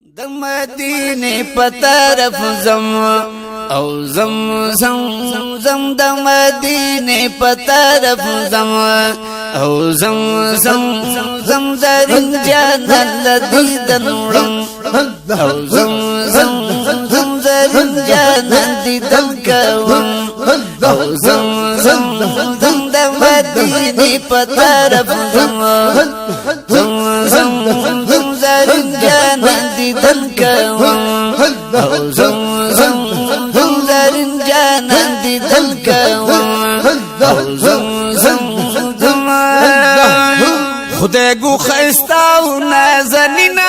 د مدینه په طرف زم او زم زم زم د مدینه په طرف زم او زم زم زم زرین جنت لدیدن او زم زم زم زرین جنت دیدن کوم او زم زم زم د مدینه په طرف زم زم زم زم زرین جنت دیدن کوم او زم زم زم زرین جنت دیدن کوم او زم زم زم خدای گو خیستاو نازنینا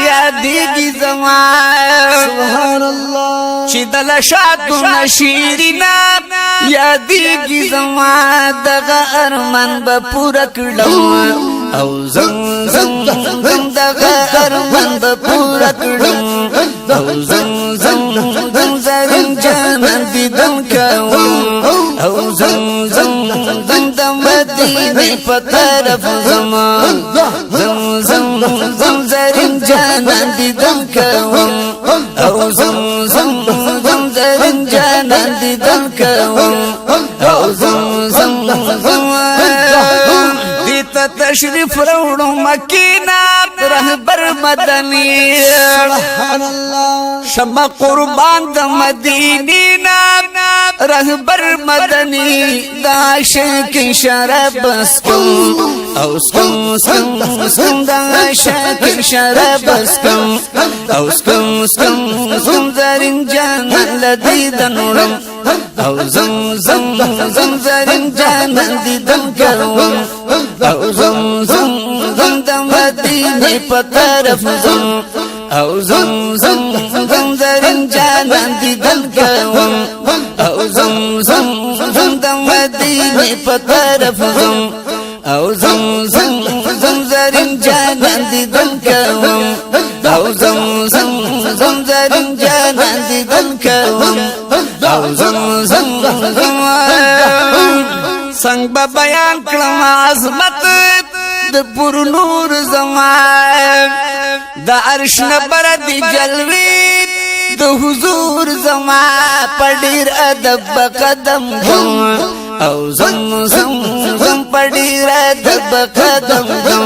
یادیگی زمان سبحان الله چی دلشاتو نشیرینا یادیگی زمان دغا ارمان با پورا کردم او زم زم زم دغا ارمان با پورا کردم او زم زم زم زرین جانان دیدن کوم او زم زم زم دم مدینه پا طرف زمان زم زم زم زرین جانان دیدن کوم او زم زم زم زرین جانان دیدن کوم او زم زم زم دیتا تشریف روڑو مکینا رهبر مدنی سبحان الله شما قربان د مدینینا رهبر مدنی دا عاشق شراب اسکم او سکم سکم سکم دا عاشق شراب اسکم او سکم سکم سکم زرین جانان لدیدن ورم او زم زم زم زرین جانان دیدن کوم او زم زم زم د مدینه په طرف زم او زم زم زم زرین جانان دیدن کوم او زم زم زم د مدینه په طرف زم او زم زم زم زرین جانان دیدن کوم او زم زم زم زرین جانان دیدن کوم او زم زم زم سنگ با بیان کلم عظمت د پر نور زمان د عرش نبر دی جلوی د حضور زمان پډیر ادب قدم دم او زم زم زم پډیر ادب قدم دم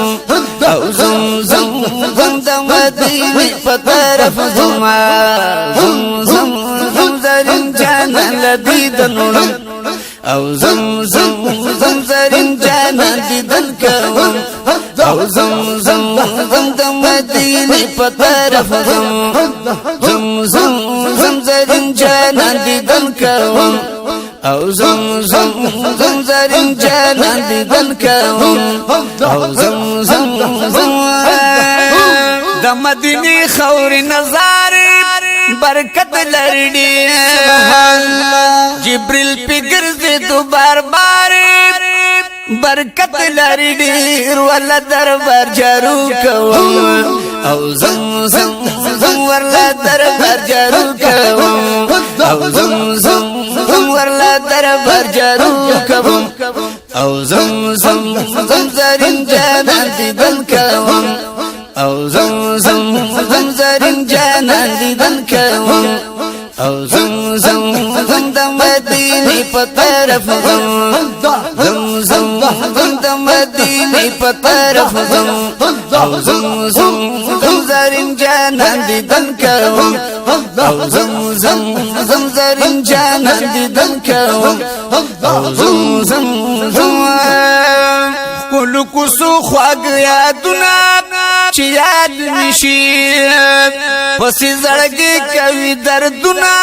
او زم زم زم د مدینه په طرف زمان زم زم زم زرین جانان لدیدن او زم زم زم زرین جانان دیدن کوم او زم زم زم د مدینه په طرف زم زم زم زم زرین جانان دیدن کوم او زم زم زم زرین جانان دیدن کوم او زم زم زم د مدینه خور نظر برکت لرډي جبريل پګرځي تو بار بار برکت لرډي ول دربار جارو کوم او زم زم زم ورل دربار جارو کوم او زم زم زم ورل دربار جارو کوم او زم زم زم زرین جانان دیدن کوم او زم زم زم زرین جانان دیدن کوم او زم زم زم د مدینه په طرف زم زم زم زم د مدینه په طرف زم او زم زم زم زرین جانان دیدن کوم او زم زم زم زرین جانان دیدن کوم او زم زم زم کلو کوسو خواږ یادونه چې یاد نشي پسې زړګي کوي دردونه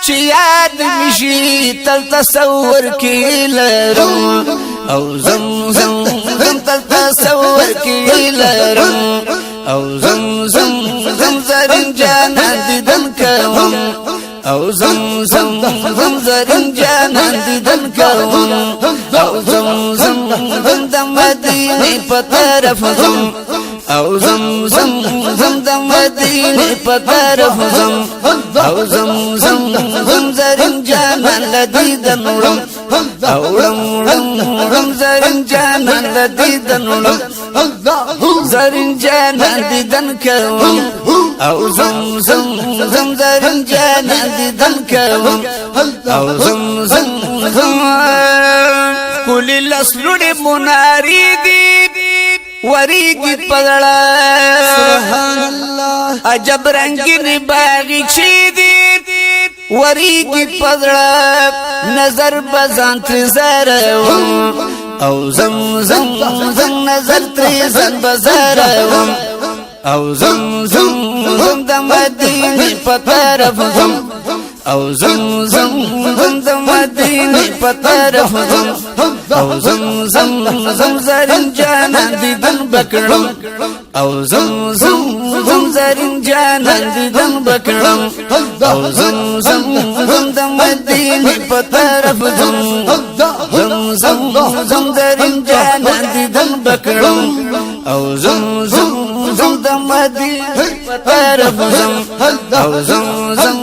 چې یاد نشي تل تصور کې لرم او زم زم زم تل تصور کې لرم او زم زم زم زرین جانان دیدن کوم او زم زم زم زرین جانان دیدن کوم او زم زم زم د مدینه په طرف زم او زم زم زم د مدینه په طرف زم او زم زم زم زرین جانان لدیدن وړم او وړم زرین جانان لدیدن وړم زرین جانان دیدن کوم او زم زم زم زرین جانان دیدن کوم او زم زم زم کلی لسلوڑ مناری دی وریگی پدڑا سبحان اللہ عجب رنگین باغی چی دی وریگی پدڑا نظر بزان تریزارم او زم زم زم نظر تریزان بزارم او زم زم زم د مدینه په طرف زم او زم زم زم د مدینه په طرف زم او زم زم زم زرین جانان دیدن بکړم او زم زم زم زرین جانان دیدن بکړم او زم زم زم د مدینه په طرف زم زم زم زم زرین جانان دیدن بکړم او زم زم زم د مدینه په طرف زم او زم زم